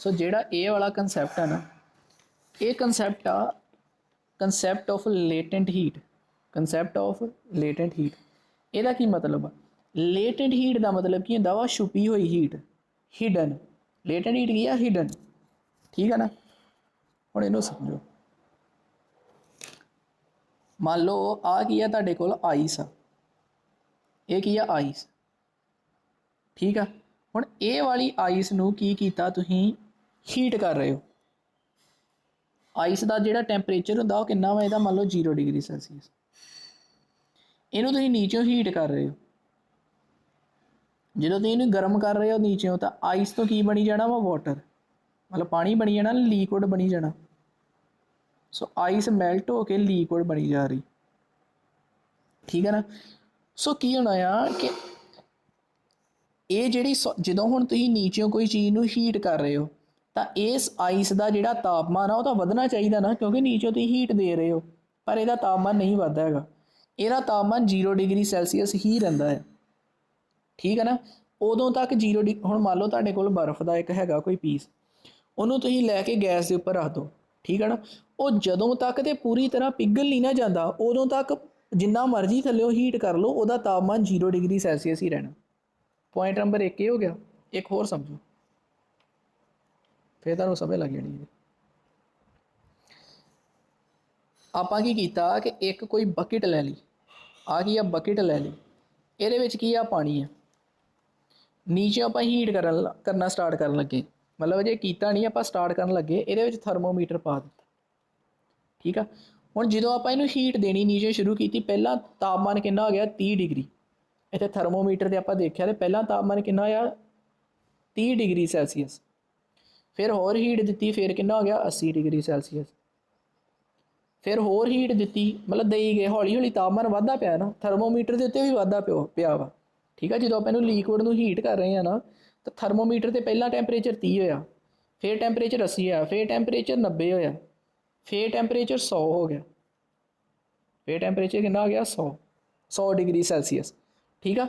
सो जेड़ा ए वाला कंसैप्ट है ना, ये कंसैप्ट आ concept of latent heat. Concept of latent heat ਇਹਦਾ ਕੀ मतलब ਆ? लेटेंट हीट का मतलब की ਹੁੰਦਾ ਵਾ छुपी हुई हीट, हिडन। लेटेंट हीट की है हिडन, ठीक है ना। ਹੁਣ ਇਹਨੂੰ समझो, मान लो आ की है ਤੁਹਾਡੇ ਕੋਲ आइस आ, ये की है आइस, ठीक है। ਹੁਣ ਇਹ वाली आइस ਨੂੰ ਕੀ ਕੀਤਾ ਤੁਸੀਂ, हीट कर रहे हो। आइस का ਜਿਹੜਾ ਟੈਂਪਰੇਚਰ ਹੁੰਦਾ ਉਹ ਕਿੰਨਾ ਵਾ, ਇਹਦਾ ਮੰਨ ਲਓ 0 डिग्री ਸੈਲਸੀਅਸ। ਇਹਨੂੰ ਤੁਸੀਂ ਨੀਚੋਂ ਹੀਟ ਕਰ ਰਹੇ ਹੋ। ਜਦੋਂ ਤੁਸੀਂ ਇਹਨੂੰ ਗਰਮ ਕਰ ਰਹੇ ਹੋ ਨੀਚੋਂ, ਤਾਂ ਆਈਸ ਤੋਂ ਕੀ ਬਣੀ ਜਾਣਾ ਵਾ, ਵਾਟਰ, मतलब पानी बनी जाना, लीक्विड बनी जाना। सो आइस मैल्ट होके लीक्विड बनी जा रही, ठीक है ना। सो की होना आ कि ये जिहड़ी जदों हुण तुसीं नीचों कोई चीज़ नूं हीट कर रहे हो, तो इस आइस का जिहड़ा तापमान आ वो तो वधना चाहिए ना, क्योंकि नीचों तुसीं हीट दे रहे हो, पर इहदा तापमान नहीं वधदा हैगा। इहदा तापमान 0 डिग्री सैलसीअस ही रहिंदा है, ठीक है ना। उदों तक 0 डिग्री, हुण मान लो तुहाडे कोल बर्फ का एक हैगा कोई पीस, ਉਹਨੂੰ ਤੁਸੀਂ ਲੈ ਕੇ ਗੈਸ ਦੇ ਉੱਪਰ ਰੱਖ ਦਿਓ, ठीक है ना। ਉਹ ਜਦੋਂ ਤੱਕ ਤੇ ਪੂਰੀ ਤਰ੍ਹਾਂ ਪਿਘਲ ਨਹੀਂ ਨਾ ਜਾਂਦਾ, ਉਦੋਂ ਤੱਕ ਜਿੰਨਾ ਮਰਜ਼ੀ ਥੱਲੇ ਹੀਟ ਕਰ ਲਓ, ਉਹਦਾ ਤਾਪਮਾਨ 0 डिग्री ਸੈਲਸੀਅਸ ਹੀ ਰਹਿਣਾ। पॉइंट नंबर 1 ये हो गया। एक होर समझो, फिर तुहानूं समझ लग जानी है। आपां की कीता कि एक कोई बकेट लै ली, आ की आ बकेट लै ली, ਇਹਦੇ ਵਿੱਚ ਕੀ आ पानी है, नीचे आपां हीट करना स्टार्ट करन लगे, मतलब जे कीता नहीं आपां स्टार्ट करन लगे, ਇਹਦੇ ਵਿੱਚ थर्मोमीटर पा दिता, ठीक है। हुण ਜਦੋਂ आपां ਇਹਨੂੰ हीट देनी नीचे शुरू की, पहला तापमान कितना हो गया 30 डिग्री। इत्थे थर्मोमीटर ते आपां देखिया ते पहला तापमान कितना होया 30 डिग्री सैलसीअस। फिर होर हीट दिती, फिर कितना हो गया 80 डिग्री सैलसीअस। फिर होर हीट दिती, मतलब दई गए, हौली हौली तापमान वधदा पिया ना, थर्मोमीटर के उत्ते भी वधदा पिया वा, ठीक है। जो आप इहनूं लीक्विड नूं हीट कर रहे हैं ना, तो थर्मोमीटर से पहला टैंपरेचर 30 होया, फिर टैंपरेचर 80 होया, फिर टैंपरेचर 90 होया, फिर टैंपरेचर 100 हो गया, फिर टैंपरेचर कितना हो गया 100 डिग्री सैलसीअस, ठीक है।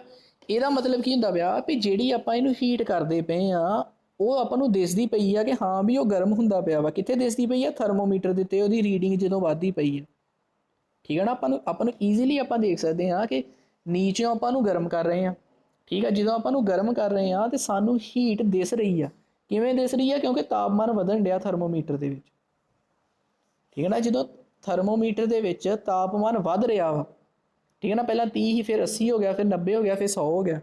ਇਹਦਾ मतलब ਕੀ ਹੁੰਦਾ ਪਿਆ ਵੀ ਜਿਹੜੀ ਆਪਾਂ ਇਹਨੂੰ ਹੀਟ ਕਰਦੇ ਪਏ ਆ, ਉਹ ਆਪਾਂ ਨੂੰ ਦਿਸਦੀ ਪਈ ਆ ਕਿ ਹਾਂ ਵੀ ਉਹ ਗਰਮ ਹੁੰਦਾ ਪਿਆ ਵਾ। ਕਿੱਥੇ ਦਿਸਦੀ ਪਈ ਆ, ਥਰਮੋਮੀਟਰ ਦੇ ਉੱਤੇ ਉਹਦੀ ਰੀਡਿੰਗ ਜਦੋਂ ਵੱਧਦੀ ਪਈ ਆ, ਠੀਕ ਹੈ ਨਾ। ਆਪਾਂ ਨੂੰ ਈਜ਼ੀਲੀ ਆਪਾਂ ਦੇਖ ਸਕਦੇ ਹਾਂ ਕਿ ਨੀਚੋਂ ਆਪਾਂ ਨੂੰ ਗਰਮ ਕਰ ਰਹੇ ਹਾਂ, ਠੀਕ ਹੈ। ਜਦੋਂ ਆਪਾਂ ਨੂੰ ਗਰਮ ਕਰ ਰਹੇ ਹਾਂ ਤੇ ਸਾਨੂੰ ਹੀਟ ਦਿਸ ਰਹੀ ਆ। ਕਿਵੇਂ ਦਿਸ ਰਹੀ ਆ, ਕਿਉਂਕਿ ਤਾਪਮਾਨ ਵਧਣ ਡਿਆ ਥਰਮੋਮੀਟਰ ਦੇ ਵਿੱਚ, ਠੀਕ ਹੈ ਨਾ। ਜਦੋਂ ਥਰਮੋਮੀਟਰ ਦੇ ਵਿੱਚ ਤਾਪਮਾਨ ਵੱਧ ਰਿਹਾ ਵਾ, ठीक है ना, पहला 30 ही, फिर 80 हो गया, फिर 90 हो गया, फिर 100 हो गया।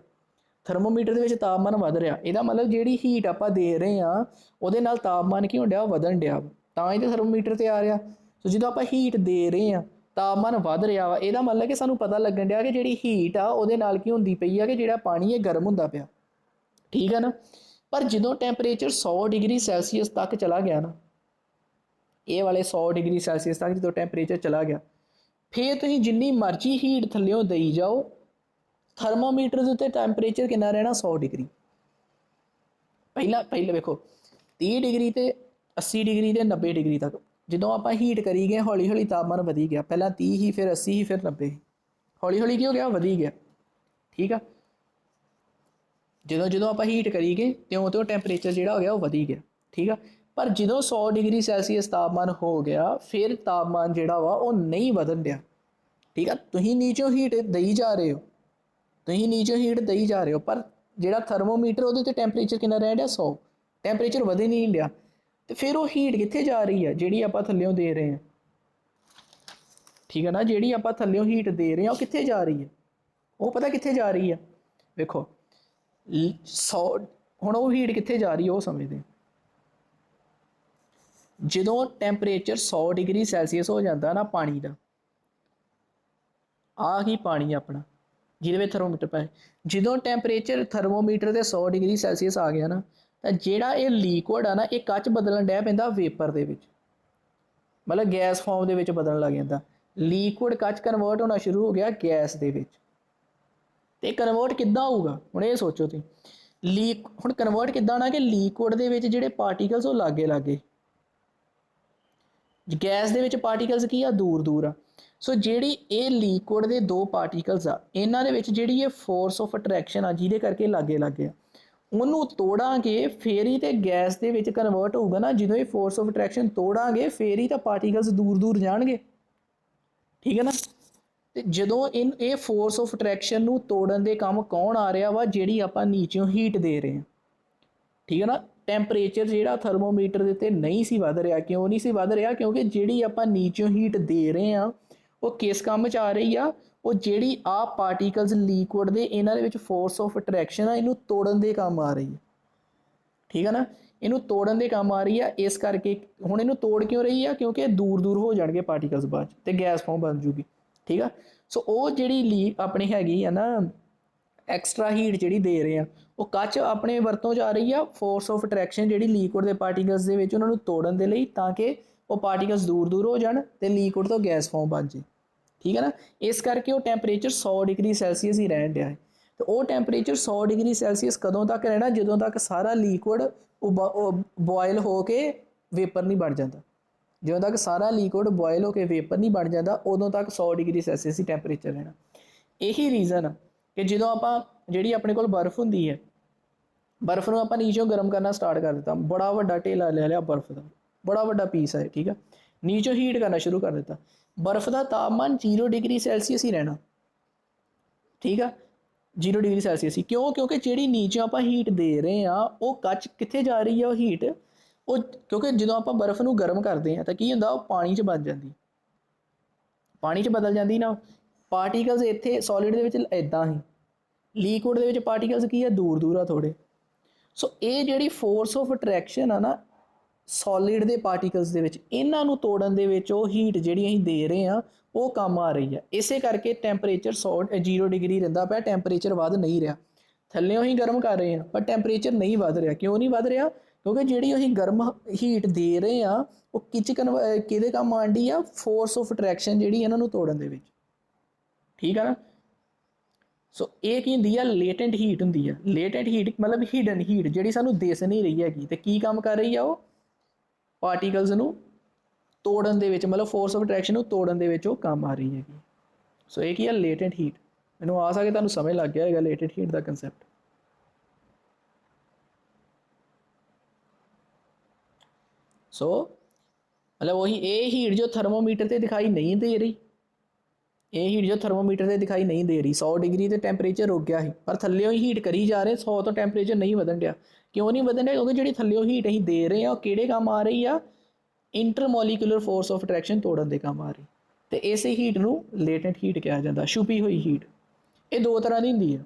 थर्मोमीटर के तापमान वध रहा, ਇਹਦਾ मतलब ਜਿਹੜੀ ਹੀਟ ਆਪਾਂ ਦੇ ਰਹੇ ਹਾਂ ਉਹਦੇ ਨਾਲ ਤਾਪਮਾਨ ਕੀ ਹੋਣ ਡਿਆ, ਵਧਣ ਡਿਆ, ਤਾਂ ਹੀ ਤਾਂ ਥਰਮੋਮੀਟਰ ਤੇ ਆ ਰਿਹਾ। ਸੋ ਜਦੋਂ ਆਪਾਂ ਹੀਟ ਦੇ ਰਹੇ ਹਾਂ ਤਾਪਮਾਨ ਵਧ ਰਿਹਾ ਵਾ, ਇਹਦਾ मतलब ਕਿ ਸਾਨੂੰ ਪਤਾ ਲੱਗਣ ਡਿਆ ਕਿ ਜਿਹੜੀ ਹੀਟ ਆ ਉਹਦੇ ਨਾਲ ਕੀ ਹੁੰਦੀ ਪਈ ਆ ਕਿ ਜਿਹੜਾ ਪਾਣੀ ਇਹ ਗਰਮ ਹੁੰਦਾ ਪਿਆ, ਠੀਕ ਹੈ ਨਾ। ਪਰ ਜਦੋਂ ਟੈਂਪਰੇਚਰ 100 डिग्री ਸੈਲਸੀਅਸ ਤੱਕ ਚਲਾ ਗਿਆ ਨਾ, ਇਹ ਵਾਲੇ 100 डिग्री ਸੈਲਸੀਅਸ ਤੱਕ ਜਦੋਂ ਟੈਂਪਰੇਚਰ ਚਲਾ ਗਿਆ, फिर तुसीं जिन्नी मर्जी हीट थल्लों दई जाओ, थर्मोमीटर के उत्ते टैंपरेचर कितना रहना 100 डिग्री। पहले देखो 30 डिग्री तो 80 डिग्री तो 90 डिग्री तक जो आप हीट करी गए, हौली हौली तापमान वधी गया। पहला 30 ही, फिर 80 ही, फिर 90 ही, हौली हौली की हो गया, वधी गया, ठीक है। जो आप हीट करी गए त्यों त्यों टैंपरेचर जो हो गया वो वधी गया, ठीक है। पर जो 100 डिग्री सैलसीअस तापमान हो गया, फिर तापमान जोड़ा वा वो नहीं वधन दिया, ठीक है। तुसीं नीचों हीट दई जा रहे हो, तुसीं नीचों हीट दई जा रहे हो, पर जोड़ा थर्मोमीटर वो टैंपरेचर कितना रह दिया 100, टैंपरेचर वध नहीं दिया। तो फिर वो हीट कित्थे जा रही है जिहड़ी आपां थल्लों दे रहे हैं, ठीक है ना। जिहड़ी आपां थल्लों हीट दे रहे हैं वो कित्थे जा रही है, वो पता कित्थे जा रही है। देखो 100 हुण वो हीट कित्थे जा रही है वो समझदे। ਜਦੋਂ ਟੈਂਪਰੇਚਰ 100 डिग्री ਸੈਲਸੀਅਸ ਹੋ ਜਾਂਦਾ ਨਾ ਪਾਣੀ ਦਾ, ਆ ਹੀ ਪਾਣੀ ਆਪਣਾ ਜਿਹਦੇ ਵਿੱਚ ਥਰਮੋਮੀਟਰ ਪਏ, ਜਦੋਂ ਟੈਂਪਰੇਚਰ ਥਰਮੋਮੀਟਰ ਦੇ 100 डिग्री ਸੈਲਸੀਅਸ ਆ ਗਿਆ ਨਾ, ਤਾਂ ਜਿਹੜਾ ਇਹ ਲੀਕੁਇਡ ਆ ਨਾ, ਇਹ ਕੱਚ ਬਦਲਣ ਡਿਆ ਪੈਂਦਾ ਵੇਪਰ ਦੇ ਵਿੱਚ, ਮਤਲਬ ਗੈਸ ਫਾਰਮ ਦੇ ਵਿੱਚ ਬਦਲਣ ਲੱਗ ਜਾਂਦਾ। ਲੀਕੁਇਡ ਕੱਚ ਕਨਵਰਟ ਹੋਣਾ ਸ਼ੁਰੂ ਹੋ ਗਿਆ ਗੈਸ ਦੇ ਵਿੱਚ। ਤੇ ਕਨਵਰਟ ਕਿੱਦਾਂ ਹੋਊਗਾ, ਹੁਣ ਇਹ ਸੋਚੋ ਤੁਸੀਂ। ਹੁਣ ਕਨਵਰਟ ਕਿੱਦਾਂ ਨਾ ਕਿ ਲੀਕੁਇਡ ਦੇ ਵਿੱਚ ਜਿਹੜੇ ਪਾਰਟੀਕਲਸ ਉਹ ਲਾਗੇ ਲਾਗੇ, गैस ਦੇ ਵਿੱਚ ਪਾਰਟੀਕਲਸ ਕੀ ਆ, ਦੂਰ ਦੂਰ ਆ। ਸੋ ਜਿਹੜੀ ਇਹ ਲੀਕੁਇਡ ਦੇ ਦੋ ਪਾਰਟੀਕਲਸ ਆ, ਇਹਨਾਂ ਦੇ ਵਿੱਚ ਜਿਹੜੀ ਇਹ ਫੋਰਸ ਆਫ ਅਟਰੈਕਸ਼ਨ ਆ ਜਿਹਦੇ ਕਰਕੇ ਲਾਗੇ ਲੱਗੇ ਆ, ਉਹਨੂੰ ਤੋੜਾਂਗੇ ਫੇਰ ਹੀ ਤੇ ਗੈਸ ਦੇ ਵਿੱਚ ਕਨਵਰਟ ਹੋਊਗਾ ਨਾ। ਜਦੋਂ ਇਹ ਫੋਰਸ ਆਫ ਅਟਰੈਕਸ਼ਨ ਤੋੜਾਂਗੇ ਫੇਰ ਹੀ ਤਾਂ ਪਾਰਟੀਕਲਸ ਦੂਰ ਦੂਰ ਜਾਣਗੇ, ਠੀਕ ਹੈ ਨਾ। ਤੇ ਜਦੋਂ ਇਹ ਫੋਰਸ ਆਫ ਅਟਰੈਕਸ਼ਨ ਨੂੰ ਤੋੜਨ ਦੇ ਕੰਮ ਕੌਣ ਆ ਰਿਹਾ ਵਾ, ਜਿਹੜੀ ਆਪਾਂ ਨੀਚੋਂ ਹੀਟ ਦੇ ਰਹੇ ਹਾਂ, ਠੀਕ ਹੈ ਨਾ। ਟੈਂਪਰੇਚਰ ਜਿਹੜਾ ਥਰਮੋਮੀਟਰ ਦੇ ਉੱਤੇ ਨਹੀਂ ਸੀ ਵੱਧ ਰਿਹਾ, ਕਿਉਂ ਨਹੀਂ ਸੀ ਵੱਧ ਰਿਹਾ? ਕਿਉਂਕਿ ਜਿਹੜੀ ਆਪਾਂ ਨੀਚੋਂ ਹੀਟ ਦੇ ਰਹੇ ਹਾਂ ਉਹ ਕਿਸ ਕੰਮ 'ਚ ਆ ਰਹੀ ਆ? ਉਹ ਜਿਹੜੀ ਆ ਪਾਰਟੀਕਲਸ ਲਿਕੁਇਡ ਦੇ ਇਹਨਾਂ ਦੇ ਵਿੱਚ ਫੋਰਸ ਆਫ ਅਟਰੈਕਸ਼ਨ ਆ, ਇਹਨੂੰ ਤੋੜਨ ਦੇ ਕੰਮ ਆ ਰਹੀ ਹੈ, ਠੀਕ ਹੈ ਨਾ। ਇਹਨੂੰ ਤੋੜਨ ਦੇ ਕੰਮ ਆ ਰਹੀ ਆ। ਇਸ ਕਰਕੇ ਹੁਣ ਇਹਨੂੰ ਤੋੜ ਕਿਉਂ ਰਹੀ ਆ? ਕਿਉਂਕਿ ਦੂਰ ਦੂਰ ਹੋ ਜਾਣਗੇ ਪਾਰਟੀਕਲਸ ਬਾਅਦ 'ਚ ਤੇ ਗੈਸ ਫਾਰਮ ਬਣ ਜੂਗੀ, ਠੀਕ ਆ। ਸੋ ਉਹ ਜਿਹੜੀ ਆਪਣੀ ਹੈਗੀ ਆ ਨਾ ਐਕਸਟਰਾ ਹੀਟ ਜਿਹੜੀ ਦੇ ਰਹੇ ਆ, ਉਹ ਕੱਚ ਆਪਣੇ ਵਰਤੋਂ 'ਚ ਆ ਰਹੀ ਆ ਫੋਰਸ ਆਫ ਅਟਰੈਕਸ਼ਨ ਜਿਹੜੀ ਲਿਕੁਇਡ ਦੇ ਪਾਰਟੀਕਲਸ ਦੇ ਵਿੱਚ ਉਹਨਾਂ ਨੂੰ ਤੋੜਨ ਦੇ ਲਈ, ਤਾਂ ਕਿ ਉਹ ਪਾਰਟੀਕਲਸ ਦੂਰ ਦੂਰ ਹੋ ਜਾਣ ਤੇ ਲਿਕੁਇਡ ਤੋਂ ਗੈਸ ਫਾਰਮ ਬਣ ਜੇ, ਠੀਕ ਹੈ ਨਾ। ਇਸ ਕਰਕੇ ਉਹ ਟੈਂਪਰੇਚਰ 100 ਡਿਗਰੀ ਸੈਲਸੀਅਸ ਹੀ ਰਹਿਣ ਡਿਆ ਹੈ। ਤੇ ਉਹ ਟੈਂਪਰੇਚਰ 100 ਡਿਗਰੀ ਸੈਲਸੀਅਸ ਕਦੋਂ ਤੱਕ ਰਹਿਣਾ? ਜਦੋਂ ਤੱਕ ਸਾਰਾ ਲਿਕੁਇਡ ਬੋਇਲ ਹੋ ਕੇ ਵੇਪਰ ਨਹੀਂ ਬਣ ਜਾਂਦਾ। ਜਦੋਂ ਤੱਕ ਸਾਰਾ ਲਿਕੁਇਡ ਬੋਇਲ ਹੋ ਕੇ ਵੇਪਰ ਨਹੀਂ ਬਣ ਜਾਂਦਾ, ਉਦੋਂ ਤੱਕ 100 ਡਿਗਰੀ ਸੈਲਸੀਅਸ ਹੀ ਟੈਂਪਰੇਚਰ ਰਹਿਣਾ। ਇਹੀ ਰੀਜ਼ਨ ਆ ਕਿ ਜਦੋਂ ਆਪਾਂ ਜਿਹੜੀ ਆਪਣੇ ਕੋਲ ਬਰਫ਼ ਹੁੰਦੀ ਹੈ, ਬਰਫ਼ ਨੂੰ ਆਪਾਂ ਨੀਚੋਂ ਗਰਮ ਕਰਨਾ ਸਟਾਰਟ ਕਰ ਦਿੱਤਾ, ਬੜਾ ਵੱਡਾ ਢੇਲਾ ਲੈ ਲਿਆ ਬਰਫ਼ ਦਾ, ਬੜਾ ਵੱਡਾ ਪੀਸ ਹੈ, ਠੀਕ ਆ। ਨੀਚੋਂ ਹੀਟ ਕਰਨਾ ਸ਼ੁਰੂ ਕਰ ਦਿੱਤਾ, ਬਰਫ਼ ਦਾ ਤਾਪਮਾਨ 0 ਡਿਗਰੀ ਸੈਲਸੀਅਸ ਹੀ ਰਹਿਣਾ, ਠੀਕ ਆ। 0 ਡਿਗਰੀ ਸੈਲਸੀਅਸ ਹੀ ਕਿਉਂ? ਕਿਉਂਕਿ ਜਿਹੜੀ ਨੀਚੋਂ ਆਪਾਂ ਹੀਟ ਦੇ ਰਹੇ ਹਾਂ ਉਹ ਕੱਚ ਕਿੱਥੇ ਜਾ ਰਹੀ ਹੈ? ਉਹ ਹੀਟ ਉਹ ਕਿਉਂਕਿ ਜਦੋਂ ਆਪਾਂ ਬਰਫ਼ ਨੂੰ ਗਰਮ ਕਰਦੇ ਹਾਂ ਤਾਂ ਕੀ ਹੁੰਦਾ? ਉਹ ਪਾਣੀ 'ਚ ਬਣ ਜਾਂਦੀ, ਪਾਣੀ 'ਚ ਬਦਲ ਜਾਂਦੀ ਨਾ। ਪਾਰਟੀਕਲਸ ਇੱਥੇ ਸੋਲਿਡ ਦੇ ਵਿੱਚ ਇੱਦਾਂ ਹੀ, ਲਿਕੁਇਡ ਦੇ ਵਿੱਚ ਪਾਰਟੀਕਲਸ ਕੀ ਆ? ਦੂਰ ਦੂਰ ਆ ਥੋੜ੍ਹੇ। ਸੋ ਇਹ ਜਿਹੜੀ ਫੋਰਸ ਆਫ ਅਟਰੈਕਸ਼ਨ ਆ ਨਾ ਸੋਲਿਡ ਦੇ ਪਾਰਟੀਕਲਸ ਦੇ ਵਿੱਚ, ਇਹਨਾਂ ਨੂੰ ਤੋੜਨ ਦੇ ਵਿੱਚ ਉਹ ਹੀਟ ਜਿਹੜੀ ਅਸੀਂ ਦੇ ਰਹੇ ਹਾਂ ਉਹ ਕੰਮ ਆ ਰਹੀ ਹੈ। ਇਸੇ ਕਰਕੇ ਟੈਂਪਰੇਚਰ 0 ਡਿਗਰੀ ਰਹਿੰਦਾ ਪਿਆ, ਟੈਂਪਰੇਚਰ ਵੱਧ ਨਹੀਂ ਰਿਹਾ। ਥੱਲਿਓਂ ਹੀ ਗਰਮ ਕਰ ਰਹੇ ਹਾਂ ਪਰ ਟੈਂਪਰੇਚਰ ਨਹੀਂ ਵੱਧ ਰਿਹਾ। ਕਿਉਂ ਨਹੀਂ ਵੱਧ ਰਿਹਾ? ਕਿਉਂਕਿ ਜਿਹੜੀ ਅਸੀਂ ਗਰਮ ਹੀਟ ਦੇ ਰਹੇ ਹਾਂ ਉਹ ਕਿਹਦੇ ਕੰਮ ਆਉਂਦੀ ਆ? ਫੋਰਸ ਆਫ ਅਟਰੈਕਸ਼ਨ ਜਿਹੜੀ ਇਹਨਾਂ ਨੂੰ ਤੋੜਨ ਦੇ ਵਿੱਚ, ਠੀਕ ਆ ਨਾ। ਸੋ ਇਹ ਕੀ ਹੁੰਦੀ ਆ? ਲੇਟੈਂਟ ਹੀਟ ਹੁੰਦੀ ਆ। ਲੇਟੈਂਟ ਹੀਟ ਮਤਲਬ ਹਿਡਨ ਹੀਟ, ਜਿਹੜੀ ਸਾਨੂੰ ਦਿਸ ਨਹੀਂ ਰਹੀ ਹੈਗੀ। ਤੇ ਕੀ ਕੰਮ ਕਰ ਰਹੀ ਆ? ਉਹ ਪਾਰਟੀਕਲਸ ਨੂੰ ਤੋੜਨ ਦੇ ਵਿੱਚ, ਮਤਲਬ ਫੋਰਸ ਆਫ ਅਟਰੈਕਸ਼ਨ ਨੂੰ ਤੋੜਨ ਦੇ ਵਿੱਚ ਉਹ ਕੰਮ ਆ ਰਹੀ ਹੈਗੀ। ਸੋ ਇਹ ਕੀ ਆ? Latent heat. ਮੈਨੂੰ ਆਸ ਆ ਕਿ ਤੁਹਾਨੂੰ ਸਮਝ ਲੱਗ ਗਿਆ ਹੋਏਗਾ ਲੇਟੈਂਟ ਹੀਟ ਦਾ ਕੰਸੈਪਟ। ਸੋ ਮਤਲਬ ਉਹੀ ਇਹ ਹੀਟ ਜੋ ਥਰਮੋਮੀਟਰ ਤੇ ਦਿਖਾਈ ਨਹੀਂ ਦੇ ਰਹੀ, ਇਹ ਹੀਟ ਜੋ ਥਰਮੋਮੀਟਰ ਤੇ ਦਿਖਾਈ ਨਹੀਂ ਦੇ ਰਹੀ, 100 ਡਿਗਰੀ ਤੇ ਟੈਂਪਰੇਚਰ ਰੁਕ ਗਿਆ ਸੀ, ਪਰ ਥੱਲਿਓਂ ਹੀ ਹੀਟ ਕਰੀ ਜਾ ਰਹੇ, 100 ਤੋਂ ਟੈਂਪਰੇਚਰ ਨਹੀਂ ਵਧਣ ਡਿਆ। ਕਿਉਂ ਨਹੀਂ ਵਧਣ ਡਿਆ? ਕਿਉਂਕਿ ਜਿਹੜੀ ਥੱਲਿਓਂ ਹੀਟ ਅਸੀਂ ਦੇ ਰਹੇ ਹਾਂ ਉਹ ਕਿਹੜੇ ਕੰਮ ਆ ਰਹੀ ਆ? ਇੰਟਰਮੋਲੀਕੂਲਰ ਫੋਰਸ ਆਫ ਅਟਰੈਕਸ਼ਨ ਤੋੜਨ ਦੇ ਕੰਮ ਆ ਰਹੀ। ਤੇ ਇਸੇ ਹੀਟ ਨੂੰ ਲੇਟੈਂਟ ਹੀਟ ਕਿਹਾ ਜਾਂਦਾ, ਛੁਪੀ ਹੋਈ ਹੀਟ। ਇਹ ਦੋ ਤਰ੍ਹਾਂ ਦੀ ਹੁੰਦੀ ਹੈ,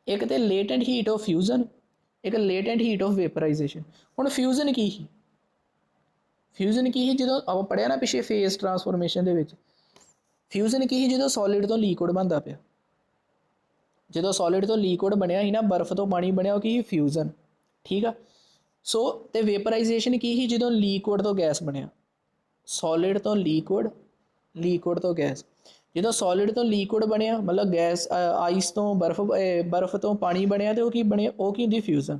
ਇੱਕ ਤੇ ਲੇਟੈਂਟ ਹੀਟ ਆਫ ਫਿਊਜ਼ਨ, ਇੱਕ ਲੇਟੈਂਟ ਹੀਟ ਆਫ ਵੇਪਰਾਈਜੇਸ਼ਨ। ਹੁਣ ਫਿਊਜ਼ਨ ਕੀ ਸੀ? ਫਿਊਜ਼ਨ ਕੀ ਸੀ? ਜਦੋਂ ਆਪਾਂ ਪੜ੍ਹਿਆ ਨਾ ਪਿੱਛੇ ਫੇਜ਼ ਟਰਾਂਸਫੋਰਮੇਸ਼ਨ ਦੇ ਵਿੱਚ, ਫਿਊਜ਼ਨ ਕੀ ਸੀ? ਜਦੋਂ ਸੋਲਿਡ ਤੋਂ ਲਿਕੁਇਡ ਬਣਦਾ ਪਿਆ, ਜਦੋਂ ਸੋਲਿਡ ਤੋਂ ਲਿਕੁਇਡ ਬਣਿਆ ਸੀ ਨਾ, ਬਰਫ਼ ਤੋਂ ਪਾਣੀ ਬਣਿਆ, ਉਹ ਕੀ ਸੀ? ਫਿਊਜ਼ਨ, ਠੀਕ ਆ। ਸੋ ਤੇ ਵੇਪਰਾਈਜੇਸ਼ਨ ਕੀ ਸੀ? ਜਦੋਂ ਲਿਕੁਇਡ ਤੋਂ ਗੈਸ ਬਣਿਆ, ਸੋਲਿਡ ਤੋਂ ਲਿਕੁਇਡ, ਲਿਕੁਇਡ ਤੋਂ ਗੈਸ। ਜਦੋਂ ਸੋਲਿਡ ਤੋਂ ਲਿਕੁਇਡ ਬਣਿਆ ਮਤਲਬ ਗੈਸ, ਆਈਸ ਤੋਂ ਬਰਫ਼ ਤੋਂ ਪਾਣੀ ਬਣਿਆ, ਤੇ ਉਹ ਕੀ ਬਣਿਆ? ਉਹ ਕੀ ਹੁੰਦੀ? ਫਿਊਜ਼ਨ।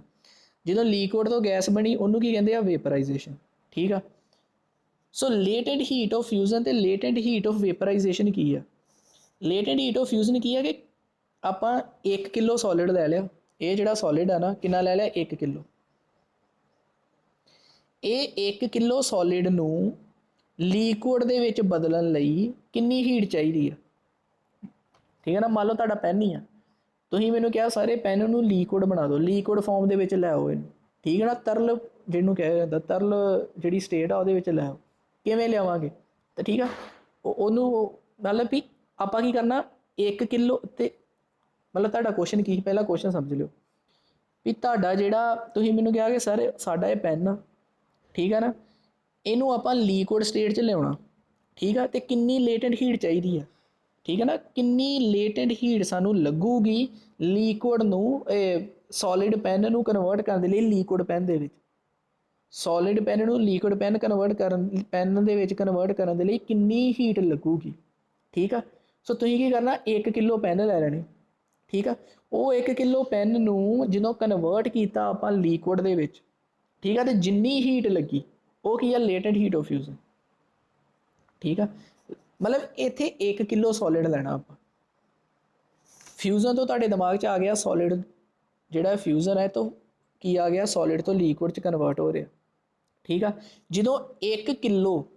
ਜਦੋਂ ਲਿਕੁਇਡ ਤੋਂ ਗੈਸ ਬਣੀ ਉਹਨੂੰ ਕੀ ਕਹਿੰਦੇ ਆ? ਵੇਪਰਾਈਜੇਸ਼ਨ, ਠੀਕ ਆ। ਸੋ ਲੇਟੈਂਟ ਹੀਟ ਆਫ ਫਿਊਜ਼ਨ ਤੇ ਲੇਟੈਂਟ ਹੀਟ ਆਫ ਵੇਪਰਾਈਜੇਸ਼ਨ ਕੀ ਆ? ਲੇਟੈਂਟ ਹੀਟ ਆਫ ਫਿਊਜ਼ਨ ਕੀ ਆ ਕਿ ਆਪਾਂ 1 ਕਿਲੋ ਸੋਲਿਡ ਲੈ ਲਿਆ, ਇਹ ਜਿਹੜਾ ਸੋਲਿਡ ਆ ਨਾ ਕਿੰਨਾ ਲੈ ਲਿਆ? 1 ਕਿਲੋ। ਇਹ 1 ਕਿਲੋ ਸੋਲਿਡ ਨੂੰ ਲਿਕੁਇਡ ਦੇ ਵਿੱਚ ਬਦਲਣ ਲਈ ਕਿੰਨੀ ਹੀਟ ਚਾਹੀਦੀ ਆ? ਠੀਕ ਹੈ ਨਾ। ਮੰਨ ਲਓ ਤੁਹਾਡਾ ਪੈਨ ਹੀ ਆ, ਤੁਸੀਂ ਮੈਨੂੰ ਕਿਹਾ ਸਾਰੇ ਪੈਨ ਨੂੰ ਲਿਕੁਇਡ ਬਣਾ ਦਿਓ, ਲਿਕੁਇਡ ਫਾਰਮ ਦੇ ਵਿੱਚ ਲੈ ਆਓ ਇਹਨੂੰ, ਠੀਕ ਹੈ ਨਾ। ਤਰਲ ਜਿਹਨੂੰ ਕਿਹਾ ਜਾਂਦਾ, ਤਰਲ ਜਿਹੜੀ ਸਟੇਟ ਆ ਉਹਦੇ ਵਿੱਚ ਲੈ ਆਓ। ਕਿਵੇਂ ਲਿਆਵਾਂਗੇ? ਤਾਂ ਠੀਕ ਆ, ਉਹਨੂੰ ਮਤਲਬ ਵੀ ਆਪਾਂ ਕੀ ਕਰਨਾ? 1 ਕਿਲੋ ਤੇ ਮਤਲਬ ਤੁਹਾਡਾ ਕੁਐਸਚਨ ਕੀ? ਪਹਿਲਾਂ ਕੁਐਸਚਨ ਸਮਝ ਲਿਓ ਵੀ ਤੁਹਾਡਾ ਜਿਹੜਾ ਤੁਸੀਂ ਮੈਨੂੰ ਕਿਹਾ ਕਿ ਸਰ ਸਾਡਾ ਇਹ ਪੈਨ ਆ, ਠੀਕ ਹੈ ਨਾ, ਇਹਨੂੰ ਆਪਾਂ ਲਿਕੁਇਡ ਸਟੇਟ 'ਚ ਲਿਆਉਣਾ, ਠੀਕ ਆ। ਤੇ ਕਿੰਨੀ ਲੇਟੈਂਟ ਹੀਟ ਚਾਹੀਦੀ ਆ? ਠੀਕ ਹੈ ਨਾ। ਕਿੰਨੀ ਲੇਟੈਂਟ ਹੀਟ ਸਾਨੂੰ ਲੱਗੂਗੀ ਲਿਕੁਇਡ ਨੂੰ ਸੋਲਿਡ ਪੈਨ ਨੂੰ ਕਨਵਰਟ ਕਰਨ ਦੇ ਲਈ ਲਿਕੁਇਡ ਪੈਨ ਦੇ ਵਿੱਚ, ਸੋਲਿਡ ਪੈਨ ਨੂੰ ਲਿਕੁਇਡ ਪੈਨ ਪੈਨ ਦੇ ਵਿੱਚ ਕਨਵਰਟ ਕਰਨ ਦੇ ਲਈ ਕਿੰਨੀ ਹੀਟ ਲੱਗੂਗੀ, ਠੀਕ ਆ। ਸੋ ਤੁਸੀਂ ਕੀ ਕਰਨਾ? 1 ਕਿਲੋ ਪੈਨ ਲੈ ਲੈਣੇ, ਠੀਕ ਆ। ਉਹ 1 ਕਿਲੋ ਪੈਨ ਨੂੰ ਜਦੋਂ ਕਨਵਰਟ ਕੀਤਾ ਆਪਾਂ ਲਿਕੁਇਡ ਦੇ ਵਿੱਚ, ਠੀਕ ਆ, ਤੇ ਜਿੰਨੀ ਹੀਟ ਲੱਗੀ ਉਹ ਕੀ ਆ? ਲੇਟੈਂਟ ਹੀਟ ਆਫ ਫਿਊਜ਼ਨ, ਠੀਕ ਆ। ਮਤਲਬ ਇੱਥੇ 1 ਕਿਲੋ ਸੋਲਿਡ ਲੈਣਾ ਆਪਾਂ। ਫਿਊਜ਼ਨ ਤੋਂ ਤੁਹਾਡੇ ਦਿਮਾਗ 'ਚ ਆ ਗਿਆ ਸੋਲਿਡ ਜਿਹੜਾ ਫਿਊਜ਼ਨ ਹੈ ਤੋਂ ਕੀ ਆ ਗਿਆ, ਸੋਲਿਡ ਤੋਂ ਲਿਕੁਇਡ 'ਚ ਕਨਵਰਟ ਹੋ ਰਿਹਾ। ਠੀਕ ਆ, ਜਦੋਂ 1 ਕਿਲੋ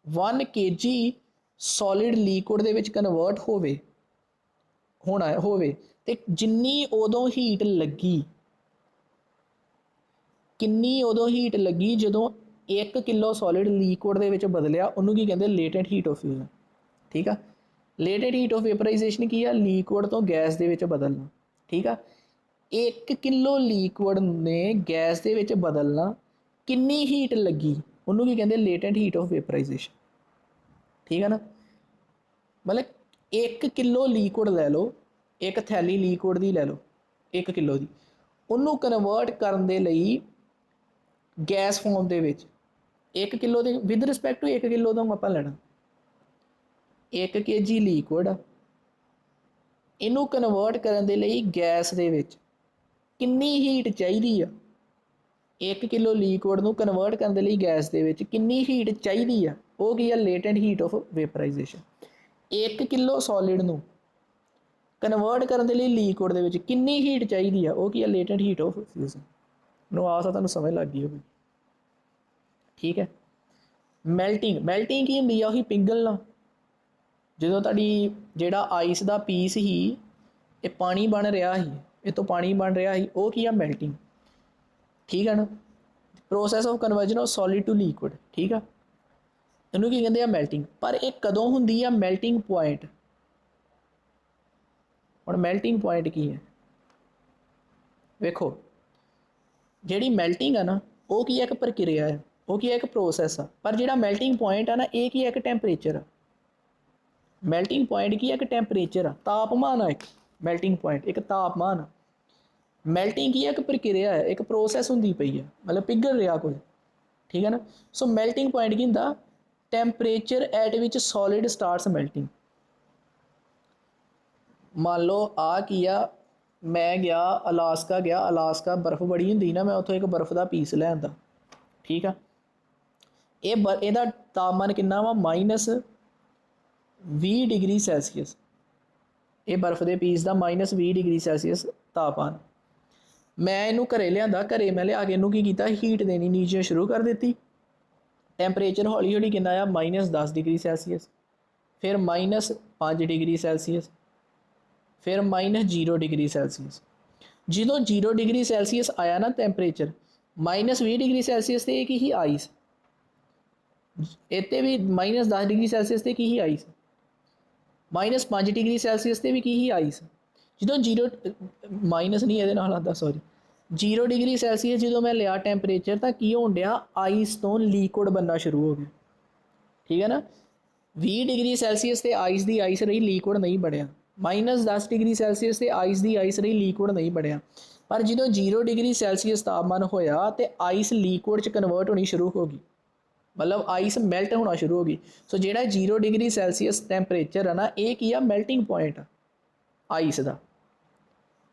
1 kg ਸੋਲਿਡ ਲਿਕੁਇਡ ਦੇ ਵਿੱਚ ਕਨਵਰਟ ਹੋਵੇ ਤੇ ਜਿੰਨੀ ਉਦੋਂ ਹੀਟ ਲੱਗੀ, ਕਿੰਨੀ ਉਦੋਂ ਹੀਟ ਲੱਗੀ ਜਦੋਂ 1 ਕਿਲੋ ਸੋਲਿਡ ਲਿਕੁਇਡ ਦੇ ਵਿੱਚ ਬਦਲਿਆ, ਉਹਨੂੰ ਕੀ ਕਹਿੰਦੇ, ਲੇਟੈਂਟ ਹੀਟ ਆਫ ਫਿਊਜ਼ਨ। ਠੀਕ ਆ, ਲੇਟੈਂਟ ਹੀਟ ਆਫ ਵੇਪਰਾਈਜੇਸ਼ਨ ਕੀ ਆ, ਲਿਕੁਇਡ ਤੋਂ ਗੈਸ ਦੇ ਵਿੱਚ ਬਦਲਣਾ। ਠੀਕ ਆ, 1 ਕਿਲੋ ਲਿਕੁਇਡ ਨੇ ਗੈਸ ਦੇ ਵਿੱਚ ਬਦਲਣਾ, ਕਿੰਨੀ ਹੀਟ ਲੱਗੀ, ਉਹਨੂੰ ਕੀ ਕਹਿੰਦੇ, ਲੇਟੈਂਟ ਹੀਟ ਆਫ ਵੇਪਰਾਈਜੇਸ਼ਨ। ਠੀਕ ਹੈ ਨਾ, ਮਤਲਬ 1 ਕਿਲੋ ਲਿਕੁਇਡ ਲੈ ਲਓ, ਇੱਕ ਥੈਲੀ ਲਿਕੁਇਡ ਦੀ ਲੈ ਲਓ 1 ਕਿਲੋ ਦੀ, ਉਹਨੂੰ ਕਨਵਰਟ ਕਰਨ ਦੇ ਲਈ ਗੈਸ ਫੋਰਮ ਦੇ ਵਿੱਚ 1 ਕਿਲੋ ਦੇ ਵਿਦ ਰਿਸਪੈਕਟ ਟੂ 1 ਕਿਲੋ ਦਾ ਆਪਾਂ ਲੈਣਾ 1 kg ਲਿਕੁਇਡ, ਇਹਨੂੰ ਕਨਵਰਟ ਕਰਨ ਦੇ ਲਈ ਗੈਸ ਦੇ ਵਿੱਚ ਕਿੰਨੀ ਹੀਟ ਚਾਹੀਦੀ ਆ, 1 ਕਿਲੋ ਲਿਕੁਇਡ ਨੂੰ ਕਨਵਰਟ ਕਰਨ ਦੇ ਲਈ ਗੈਸ ਦੇ ਵਿੱਚ ਕਿੰਨੀ ਹੀਟ ਚਾਹੀਦੀ ਆ, ਉਹ ਕੀ ਆ, latent heat of vaporisation. 1 kilo solid ਨੂੰ ਕਨਵਰਟ ਕਰਨ ਦੇ ਲਈ ਲਿਕੁਇਡ ਦੇ ਵਿੱਚ ਕਿੰਨੀ ਹੀਟ ਚਾਹੀਦੀ ਆ, ਉਹ ਕੀ ਆ, ਲੇਟੈਂਟ ਹੀਟ ਆਫ ਫਿਊਜ਼ਨ। ਨੂੰ ਆਸ ਆ ਤੁਹਾਨੂੰ ਸਮਝ ਲੱਗ ਗਈ ਹੋਵੇ। ਠੀਕ ਹੈ, ਮੈਲਟਿੰਗ ਕੀ ਹੁੰਦੀ ਆ, ਉਹੀ ਪਿਘਲਣਾ। ਜਦੋਂ ਤੁਹਾਡੀ ਜਿਹੜਾ ਆਈਸ ਦਾ ਪੀਸ ਸੀ, ਇਹ ਪਾਣੀ ਬਣ ਰਿਹਾ ਸੀ, ਇਹ ਤੋਂ ਪਾਣੀ ਬਣ ਰਿਹਾ ਸੀ, ਉਹ ਕੀ ਆ, ਮੈਲਟਿੰਗ। ਠੀਕ ਹੈ ਨਾ, process of conversion of solid to liquid. ਠੀਕ ਆ, ਇਹਨੂੰ ਕੀ ਕਹਿੰਦੇ ਆ, ਮੈਲਟਿੰਗ। ਪਰ ਇਹ ਕਦੋਂ ਹੁੰਦੀ ਆ, ਮੈਲਟਿੰਗ ਪੁਆਇੰਟ। ਹੁਣ ਮੈਲਟਿੰਗ ਪੁਆਇੰਟ ਕੀ ਹੈ, ਵੇਖੋ, ਜਿਹੜੀ ਮੈਲਟਿੰਗ ਆ ਨਾ, ਉਹ ਕੀ ਹੈ, ਇੱਕ ਪ੍ਰਕਿਰਿਆ ਹੈ, ਉਹ ਕੀ ਹੈ, ਇੱਕ ਪ੍ਰੋਸੈਸ ਆ। ਪਰ ਜਿਹੜਾ ਮੈਲਟਿੰਗ ਪੁਆਇੰਟ ਆ ਨਾ, ਇਹ ਕੀ ਹੈ, ਇੱਕ ਟੈਂਪਰੇਚਰ ਆ। ਮੈਲਟਿੰਗ ਪੁਆਇੰਟ ਕੀ ਹੈ, ਇੱਕ ਟੈਂਪਰੇਚਰ ਆ, ਤਾਪਮਾਨ ਆ। ਇੱਕ ਮੈਲਟਿੰਗ ਪੁਆਇੰਟ ਇੱਕ ਤਾਪਮਾਨ ਆ। ਮੈਲਟਿੰਗ ਕੀ ਹੈ, ਇੱਕ ਪ੍ਰਕਿਰਿਆ ਹੈ, ਇੱਕ ਪ੍ਰੋਸੈਸ ਹੁੰਦੀ ਪਈ ਹੈ, ਮਤਲਬ ਪਿਘਲ ਰਿਹਾ ਕੁਝ। ਠੀਕ ਹੈ ਨਾ, ਸੋ ਮੈਲਟਿੰਗ ਪੁਆਇੰਟ ਕੀ ਹੁੰਦਾ, temperature at which solid starts melting. ਮੰਨ ਲਓ ਆ ਕੀ ਆ, ਮੈਂ ਗਿਆ ਅਲਾਸਕਾ ਗਿਆ, ਅਲਾਸਕਾ ਬਰਫ਼ ਬੜੀ ਹੁੰਦੀ ਨਾ, ਮੈਂ ਉੱਥੋਂ ਇੱਕ ਬਰਫ਼ ਦਾ ਪੀਸ ਲੈ ਆਂਦਾ। ਠੀਕ ਆ, ਇਹਦਾ ਤਾਪਮਾਨ ਕਿੰਨਾ ਵਾ, -20 ਡਿਗਰੀ ਸੈਲਸੀਅਸ। ਇਹ ਬਰਫ਼ ਦੇ ਪੀਸ ਦਾ -20 ਡਿਗਰੀ ਸੈਲਸੀਅਸ ਤਾਪਮਾਨ। ਮੈਂ ਇਹਨੂੰ ਘਰੇ ਲਿਆਂਦਾ, ਘਰੇ ਮੈਂ ਲਿਆ ਕੇ ਇਹਨੂੰ ਕੀ ਕੀਤਾ, ਹੀਟ ਦੇਣੀ ਨੀਚੇ ਸ਼ੁਰੂ ਕਰ ਦਿੱਤੀ। ਟੈਂਪਰੇਚਰ ਹੌਲੀ ਹੌਲੀ ਕਿੰਨਾ ਆ, -10 ਡਿਗਰੀ ਸੈਲਸੀਅਸ, ਫਿਰ -5 ਡਿਗਰੀ ਸੈਲਸੀਅਸ, ਫਿਰ -0 ਡਿਗਰੀ ਸੈਲਸੀਅਸ। ਜਦੋਂ 0 ਡਿਗਰੀ ਸੈਲਸੀਅਸ ਆਇਆ ਨਾ ਟੈਂਪਰੇਚਰ, -20 ਡਿਗਰੀ ਸੈਲਸੀਅਸ 'ਤੇ ਇਹ ਕੀ ਸੀ, ਆਈਸ। ਇੱਥੇ ਵੀ -10 ਡਿਗਰੀ ਸੈਲਸੀਅਸ 'ਤੇ ਕੀ ਸੀ, ਆਈਸ। -5 ਡਿਗਰੀ ਸੈਲਸੀਅਸ 'ਤੇ ਵੀ ਕੀ ਸੀ, ਆਈਸ। ਜਦੋਂ 0 ਮਾਈਨਸ ਨਹੀਂ, ਇਹਦੇ ਨਾਲ ਆਉਂਦਾ, ਸੌਰੀ, 0 ਡਿਗਰੀ ਸੈਲਸੀਅਸ ਜਦੋਂ ਮੈਂ ਲਿਆ ਟੈਂਪਰੇਚਰ, ਤਾਂ ਕੀ ਹੋਣ ਡਿਆ, ਆਈਸ ਤੋਂ ਲਿਕੁਇਡ ਬਣਨਾ ਸ਼ੁਰੂ ਹੋ ਗਿਆ। ਠੀਕ ਹੈ ਨਾ, 20 ਡਿਗਰੀ ਸੈਲਸੀਅਸ 'ਤੇ ਆਈਸ ਦੀ ਆਈਸ ਰਹੀ, ਲਿਕੁਇਡ ਨਹੀਂ ਬਣਿਆ। -10 ਡਿਗਰੀ ਸੈਲਸੀਅਸ 'ਤੇ ਆਈਸ ਦੀ ਆਈਸ ਰਹੀ, ਲਿਕੁਇਡ ਨਹੀਂ ਬਣਿਆ। ਪਰ ਜਦੋਂ 0 ਡਿਗਰੀ ਸੈਲਸੀਅਸ ਤਾਪਮਾਨ ਹੋਇਆ, ਤੇ ਆਈਸ ਲਿਕੁਇਡ 'ਚ ਕਨਵਰਟ ਹੋਣੀ ਸ਼ੁਰੂ ਹੋ ਗਈ, ਮਤਲਬ ਆਈਸ ਮੈਲਟ ਹੋਣਾ ਸ਼ੁਰੂ ਹੋ ਗਈ। ਸੋ ਜਿਹੜਾ 0 ਡਿਗਰੀ ਸੈਲਸੀਅਸ ਟੈਂਪਰੇਚਰ ਹੈ ਨਾ, ਇਹ ਕੀ ਆ, ਮੈਲਟਿੰਗ ਪੁਆਇੰਟ ਆਈਸ ਦਾ।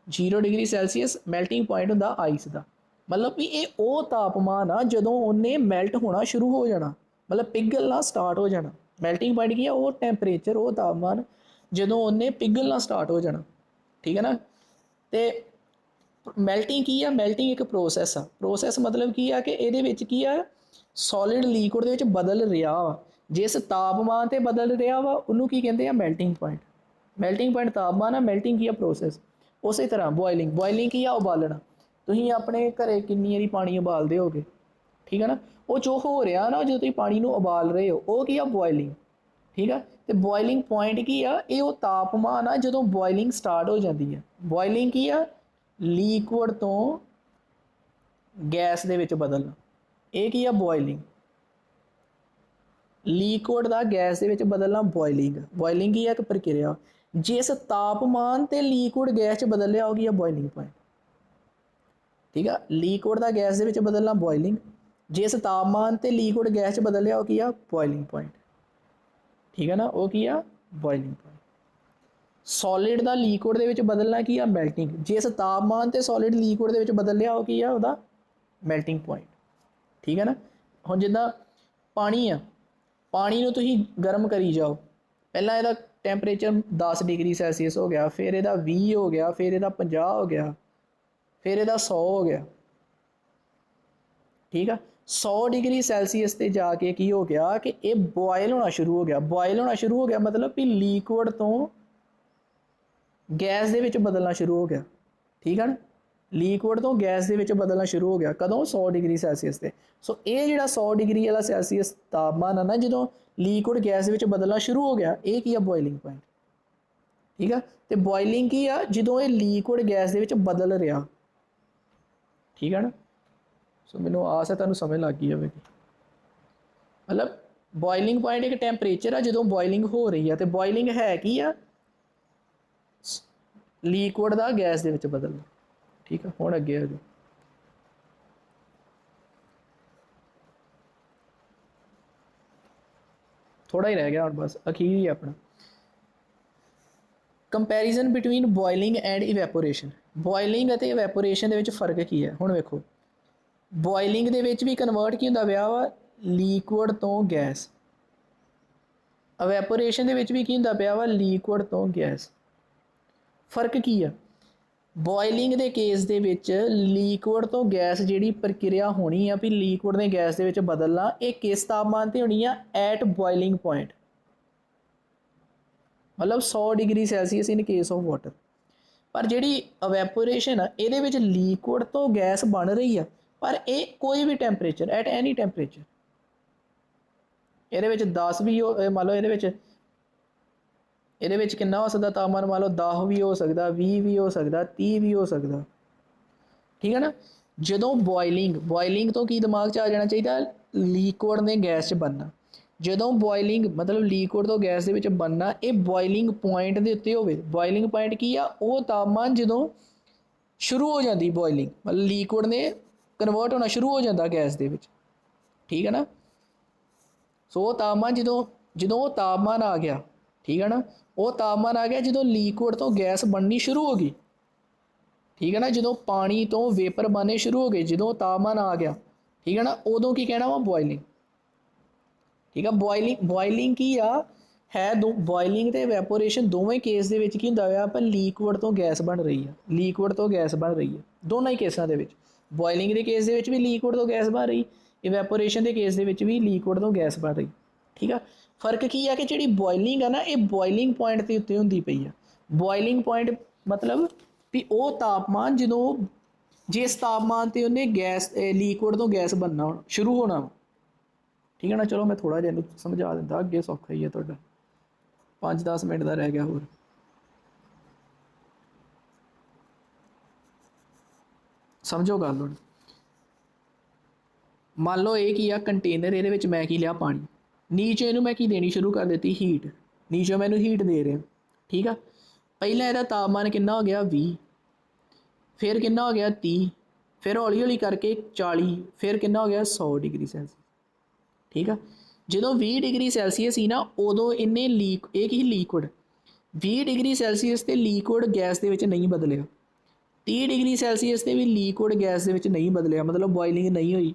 0 ਡਿਗਰੀ ਸੈਲਸੀਅਸ ਮੈਲਟਿੰਗ ਪੁਆਇੰਟ ਹੁੰਦਾ ਆਈਸ ਦਾ। ਮਤਲਬ ਵੀ ਇਹ ਉਹ ਤਾਪਮਾਨ ਆ ਜਦੋਂ ਉਹਨੇ ਮੈਲਟ ਹੋਣਾ ਸ਼ੁਰੂ ਹੋ ਜਾਣਾ, ਮਤਲਬ ਪਿਘਲਣਾ ਸਟਾਰਟ ਹੋ ਜਾਣਾ। ਮੈਲਟਿੰਗ ਪੁਆਇੰਟ ਕੀ ਆ, ਉਹ ਟੈਂਪਰੇਚਰ, ਉਹ ਤਾਪਮਾਨ ਜਦੋਂ ਉਹਨੇ ਪਿਘਲਣਾ ਸਟਾਰਟ ਹੋ ਜਾਣਾ। ਠੀਕ ਹੈ ਨਾ, ਤੇ ਮੈਲਟਿੰਗ ਕੀ ਆ, ਮੈਲਟਿੰਗ ਇੱਕ ਪ੍ਰੋਸੈਸ ਆ। ਪ੍ਰੋਸੈਸ ਮਤਲਬ ਕੀ ਆ, ਕਿ ਇਹਦੇ ਵਿੱਚ ਕੀ ਆ, ਸੋਲਿਡ ਲਿਕੁਇਡ ਦੇ ਵਿੱਚ ਬਦਲ ਰਿਹਾ ਵਾ, ਜਿਸ ਤਾਪਮਾਨ 'ਤੇ ਬਦਲ ਰਿਹਾ ਵਾ, ਉਹਨੂੰ ਕੀ ਕਹਿੰਦੇ ਆ, ਮੈਲਟਿੰਗ ਪੁਆਇੰਟ। ਮੈਲਟਿੰਗ ਪੁਆਇੰਟ ਤਾਪਮਾਨ ਆ, ਮੈਲਟਿੰਗ ਕੀ ਆ, ਪ੍ਰੋਸੈਸ। ਉਸੇ ਤਰ੍ਹਾਂ ਬੋਇਲਿੰਗ ਕੀ ਆ, ਉਬਾਲਣਾ। ਤੁਸੀਂ ਆਪਣੇ ਘਰੇ ਕਿੰਨੀ ਵਾਰੀ ਪਾਣੀ ਉਬਾਲਦੇ ਹੋਗੇ, ਠੀਕ ਹੈ ਨਾ, ਉਹ ਜੋ ਹੋ ਰਿਹਾ ਨਾ, ਜਦੋਂ ਤੁਸੀਂ ਪਾਣੀ ਨੂੰ ਉਬਾਲ ਰਹੇ ਹੋ, ਉਹ ਕੀ ਆ, ਬੋਇਲਿੰਗ। ਠੀਕ ਆ, ਤੇ ਬੋਇਲਿੰਗ ਪੁਆਇੰਟ ਕੀ ਆ, ਇਹ ਉਹ ਤਾਪਮਾਨ ਆ ਜਦੋਂ ਬੋਇਲਿੰਗ ਸਟਾਰਟ ਹੋ ਜਾਂਦੀ ਹੈ। ਬੋਇਲਿੰਗ ਕੀ ਆ, ਲਿਕੁਇਡ ਤੋਂ ਗੈਸ ਦੇ ਵਿੱਚ ਬਦਲਣਾ, ਇਹ ਕੀ ਆ, ਬੋਇਲਿੰਗ। ਲਿਕੁਇਡ ਦਾ ਗੈਸ ਦੇ ਵਿੱਚ ਬਦਲਣਾ ਬੋਇਲਿੰਗ। ਬੋਇਲਿੰਗ ਕੀ ਹੈ, ਇੱਕ ਪ੍ਰਕਿਰਿਆ। ਜਿਸ ਤਾਪਮਾਨ 'ਤੇ ਲਿਕੁਇਡ ਗੈਸ 'ਚ ਬਦਲਿਆ, ਉਹ ਕੀ ਆ, ਬੋਇਲਿੰਗ ਪੁਆਇੰਟ। ਠੀਕ ਆ, ਲਿਕੁਇਡ ਦਾ ਗੈਸ ਦੇ ਵਿੱਚ ਬਦਲਣਾ ਬੋਇਲਿੰਗ, ਜਿਸ ਤਾਪਮਾਨ 'ਤੇ ਲਿਕੁਇਡ ਗੈਸ 'ਚ ਬਦਲਿਆ, ਉਹ ਕੀ ਆ, ਬੋਇਲਿੰਗ ਪੁਆਇੰਟ। ਠੀਕ ਹੈ ਨਾ, ਉਹ ਕੀ ਆ, ਬੋਇਲਿੰਗ ਪੁਆਇੰਟ। ਸੋਲਿਡ ਦਾ ਲਿਕੁਇਡ ਦੇ ਵਿੱਚ ਬਦਲਣਾ ਕੀ ਆ, ਮੈਲਟਿੰਗ। ਜਿਸ ਤਾਪਮਾਨ 'ਤੇ ਸੋਲਿਡ ਲਿਕੁਇਡ ਦੇ ਵਿੱਚ ਬਦਲਿਆ, ਉਹ ਕੀ ਆ, ਉਹਦਾ ਮੈਲਟਿੰਗ ਪੁਆਇੰਟ। ਠੀਕ ਹੈ ਨਾ, ਹੁਣ ਜਿੱਦਾਂ ਪਾਣੀ ਆ, ਪਾਣੀ ਨੂੰ ਤੁਸੀਂ ਗਰਮ ਕਰੀ ਜਾਓ, ਪਹਿਲਾਂ ਇਹਦਾ ਟੈਂਪਰੇਚਰ 10 ਡਿਗਰੀ ਸੈਲਸੀਅਸ ਹੋ ਗਿਆ, ਫਿਰ ਇਹਦਾ 20 ਹੋ ਗਿਆ, ਫਿਰ ਇਹਦਾ 50 ਹੋ ਗਿਆ, फिर ਇਹਦਾ 100 हो गया। ठीक है, 100 डिग्री सैल्सीयस ਤੇ ਜਾ ਕੇ ਕੀ ਹੋ ਗਿਆ ਕਿ ਇਹ ਬੋਇਲ ਹੋਣਾ ਸ਼ੁਰੂ ਹੋ ਗਿਆ। ਬੋਇਲ ਹੋਣਾ ਸ਼ੁਰੂ ਹੋ ਗਿਆ ਮਤਲਬ ਵੀ ਲੀਕੁਇਡ ਤੋਂ ਗੈਸ ਦੇ ਵਿੱਚ ਬਦਲਣਾ ਸ਼ੁਰੂ ਹੋ ਗਿਆ। ਠੀਕ ਹੈ ਨਾ, ਲੀਕੁਇਡ ਤੋਂ ਗੈਸ ਦੇ ਵਿੱਚ ਬਦਲਣਾ ਸ਼ੁਰੂ ਹੋ ਗਿਆ ਕਦੋਂ 100 डिग्री ਸੈਲਸੀਅਸ ਤੇ। ਸੋ ਇਹ ਜਿਹੜਾ 100 डिग्री ਵਾਲਾ ਸੈਲਸੀਅਸ ਤਾਪਮਾਨ ਹੈ ਨਾ, ਜਦੋਂ ਲੀਕੁਇਡ ਗੈਸ ਦੇ ਵਿੱਚ ਬਦਲਣਾ ਸ਼ੁਰੂ ਹੋ ਗਿਆ, ਇਹ ਕੀ ਆ ਬੋਇਲਿੰਗ ਪੁਆਇੰਟ। ठीक है, तो बॉयलिंग की आ जो ये लीक्विड गैस के बदल रहा। ठीक है ना, सो मैनू आस है तुहानू समझ लग गई होगी। मतलब बॉयलिंग पॉइंट एक टैंपरेचर है जो बॉयलिंग हो रही है, तो बॉयलिंग है कि लीक्विड का गैस के बदलना। ठीक है, हुण अगे आ जाओ। थोड़ा ही रह गया हुण, बस अखीर ही अपना comparison between boiling and evaporation. Boiling और इवैपोरेशन के फर्क की है हुण वेखो। बॉयलिंग के भी कन्वर्ट की होंदा पिया वा लीक्विड तो गैस, इवैपोरेशन के भी की होंदा पिया वा लीक्विड तो गैस। फर्क की है, बॉयलिंग के केस दे विच लीक्विड तो गैस जिहड़ी प्रक्रिया होनी है भी लीक्विड ने गैस के विच बदलना, ये किस तापमान ते होनी है एट बॉयलिंग पॉइंट, मतलब 100 degree Celsius in case of water. पर जिहड़ी इवैपोरेशन है ये लीक्विड तो गैस बन रही है, पर ये कोई भी टैंपरेचर एट एनी टैंपरेचर, ये 10 भी हो, मान लो ये कितना हो सकता तापमान, मान लो 10 भी हो सकता, 20 भी हो सकता, 30 भी हो सकता। ठीक है ना, जो बॉयलिंग तो की दिमाग च आ जाना चाहिए लीक्विड ने गैस च बनना। जो बॉयलिंग मतलब लीक्विड तो गैस के बनना, ये बॉयलिंग पॉइंट के उत्ते होवे। बॉयलिंग पॉइंट की आ वो तापमान जो शुरू हो जाती बॉयलिंग, मतलब लीक्विड ने कन्वर्ट होना शुरू हो जाता गैस के। ठीक है ना, सो तापमान जो तापमान आ गया, ठीक है ना, वो तापमान आ गया जो लीक्विड तो गैस बननी शुरू हो गई। ठीक है ना, जो पानी तो वेपर बनने शुरू हो गए, जो तापमान आ गया, ठीक है ना, उदों की कहना वा बॉयलिंग। ठीक है, बॉयलिंग की है दो, बॉयलिंग तो इवैपोरेशन दोवें केस के की होंदा पर लीक्विड तो गैस बन रही है, लीक्विड तो गैस बन रही है दोनों ही केसां दे विच। बॉयलिंग के केस भी लीक्विड तो गैस बन रही, इवैपोरेशन के केस भी लीक्विड तो गैस बन रही। ठीक है, फर्क की है कि जी बॉयलिंग है ना, ये बॉयलिंग पॉइंट के उत्ते होंदी पई है। बॉयलिंग पॉइंट मतलब भी वो तापमान जो जिस तापमान से उन्हें गैस लीक्विड तो गैस बनना शुरू होना। ठीक है ना, चलो मैं थोड़ा जिहा समझा दिंदा, अगे सौखा ही है तुहाडा, 5-10 मिनट का रह गया होर। समझो गल हुण, मान लो ये की आ कंटेनर, ये मैं की लिया पानी, नीचे इनू मैं की देनी शुरू कर दी हीट, नीचे मैं हीट दे रहा। ठीक है, पहला यदा तापमान कितना हो गया 20, फिर कितना हो गया 30, फिर हौली हौली करके 40, फिर कितना हो गया 100 डिग्री सैल्सीयस। ठीक है, जो 20 डिग्री सैल्सीयस ही ना उदों इन्हें एक ही लीक्विड 20 डिग्री सैल्सीयस से लीक्विड गैस के नहीं बदलिया, 30 डिग्री सैल्सीयस से भी लीक्विड गैस के नहीं बदलिया, मतलब बॉयलिंग नहीं हुई।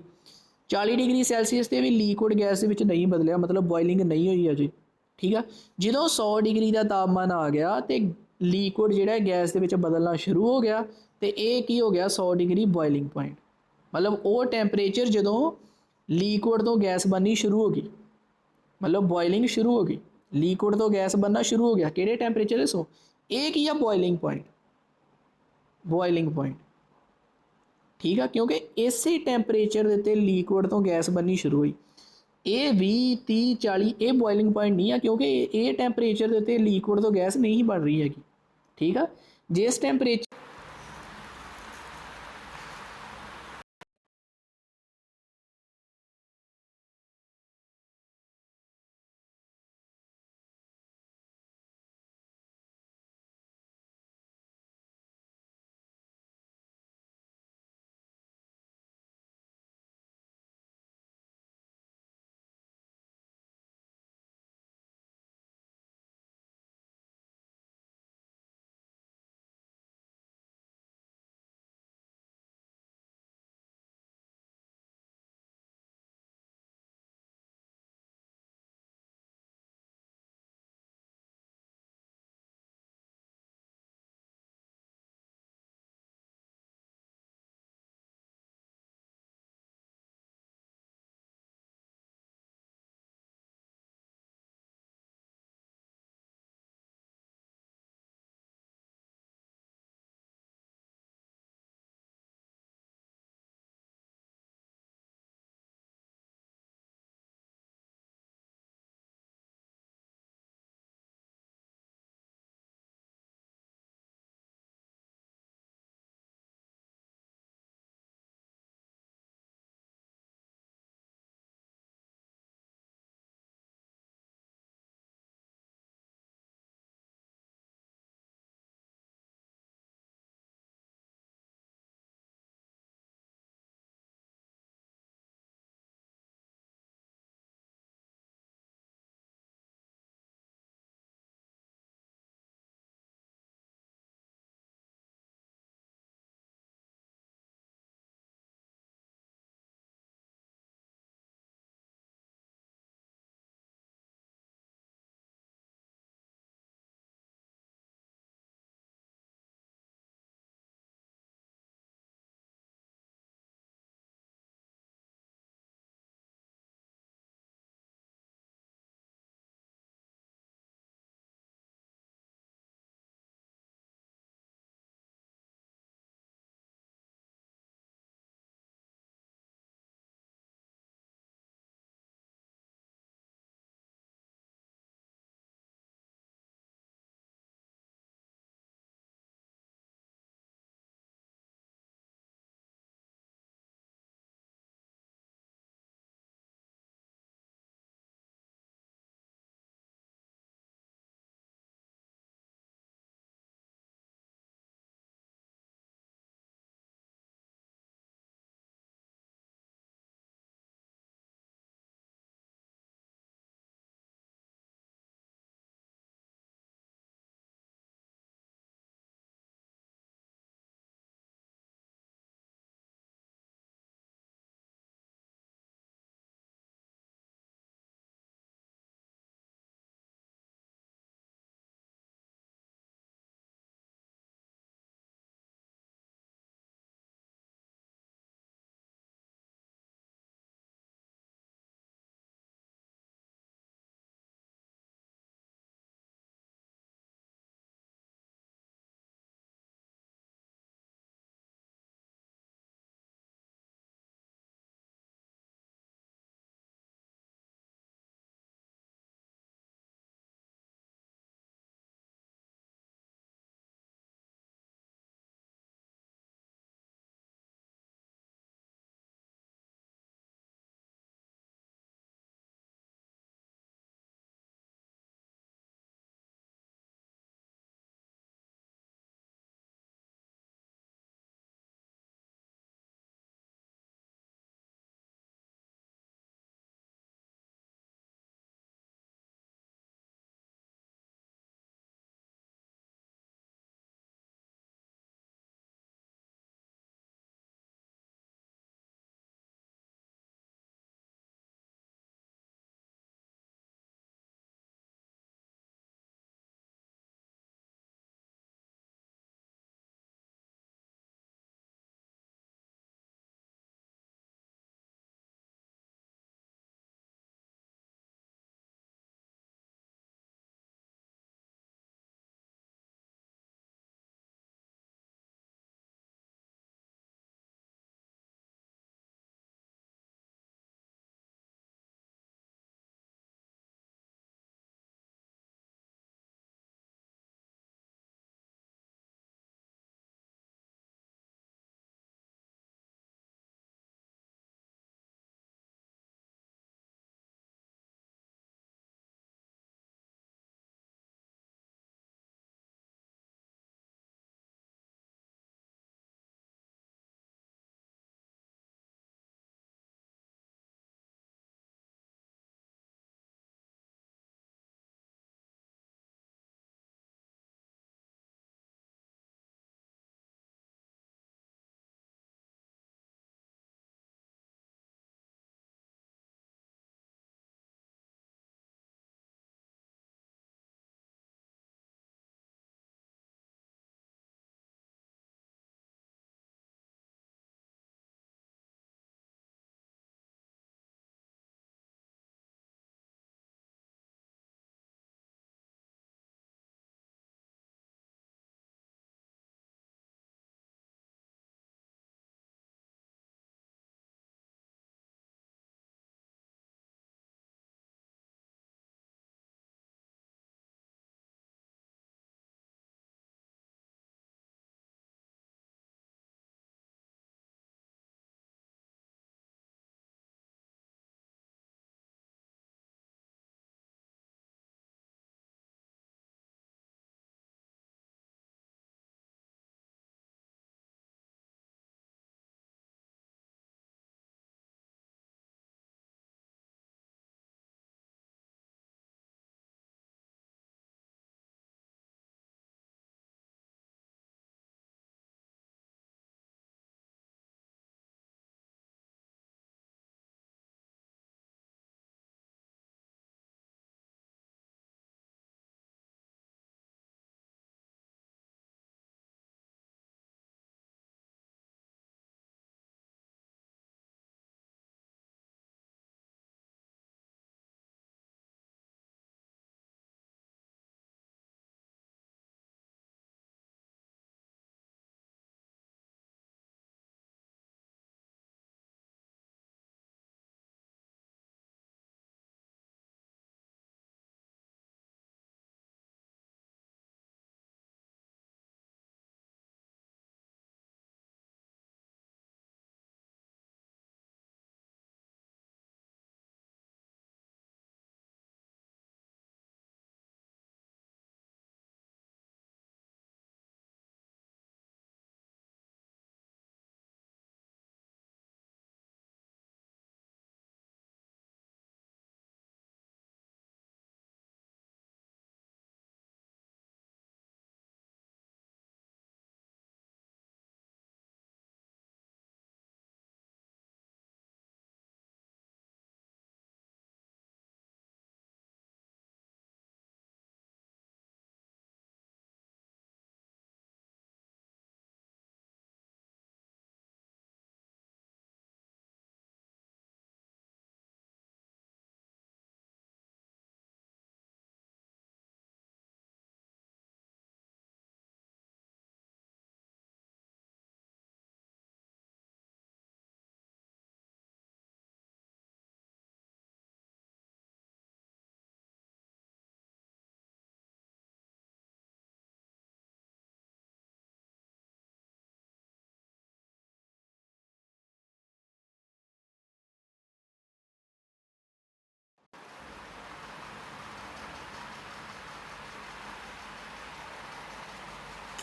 40 डिग्री सैल्सीयस से भी लीक्विड गैस के नहीं बदलिया, मतलब बॉयलिंग नहीं हुई अजे। ठीक है, जो 100 डिग्री का तापमान आ गया तो लीक्विड जोड़ा गैस के बदलना शुरू हो गया, तो ये की हो गया 100 डिग्री बॉयलिंग पॉइंट। मतलब वो टैंपरेचर जो लीक्विड तो गैस बननी शुरू हो गई, मतलब बॉयलिंग शुरू हो गई, लीक्विड तो गैस बनना शुरू हो गया, कि टैंपरेचर 100, ये की है बॉयलिंग पॉइंट, बॉयलिंग पॉइंट। ठीक है, क्योंकि इसे टैंपरेचर देते लीक्विड तो गैस बननी शुरू हुई। ये 20, 30, 40 ये बॉयलिंग पॉइंट नहीं है, क्योंकि ये टैंपरेचर देते लीक्विड तो गैस नहीं बन रही हैगी। ठीक है, जिस टैंपरेचर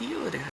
ਕੀ ਹੋ ਰਿਹਾ?